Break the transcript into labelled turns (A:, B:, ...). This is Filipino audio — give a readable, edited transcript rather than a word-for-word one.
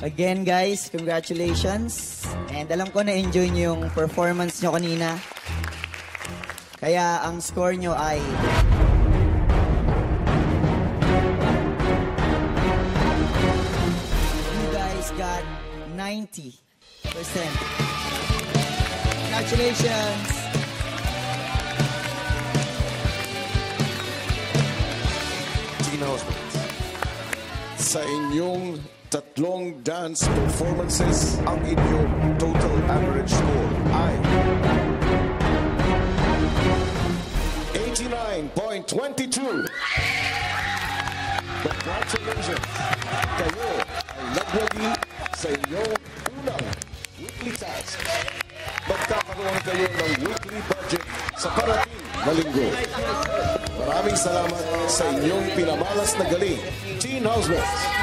A: Again guys, congratulations. And alam ko na-enjoy nyo yung performance nyo kanina. Kaya ang score nyo ay... You guys got 90%. Congratulations!
B: Tina Osmond, sa inyong tatlong dance performances, ang inyong total average score ay 89.22. Congratulations! Kayo ay nagwagi sa inyong unang weekly task. Magkakaroon kayo ng weekly budget sa parating na linggo. Maraming salamat sa inyong pinamalas na galing, Teen Housemates.